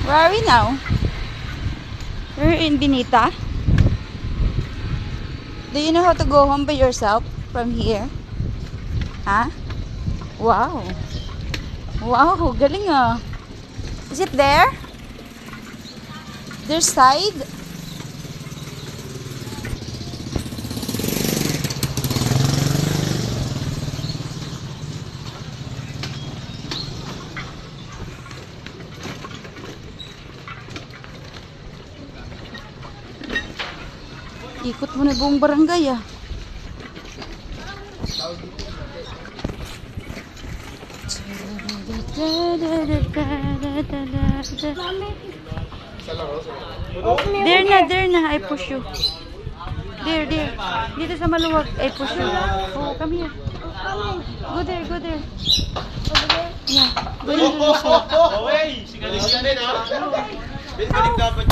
Where are we now? We're in Binita. Do you know how to go home by yourself from here? Huh? Wow. Wow, galing ah. Is it there? Their side? Ikot mo na buong barangay ah. There na, I push you. There. Dito sa maluwag, I push you. Oh, come here. Go there. Over there? Yeah, go there. Away! Singaling yan din ha? Balik dapat.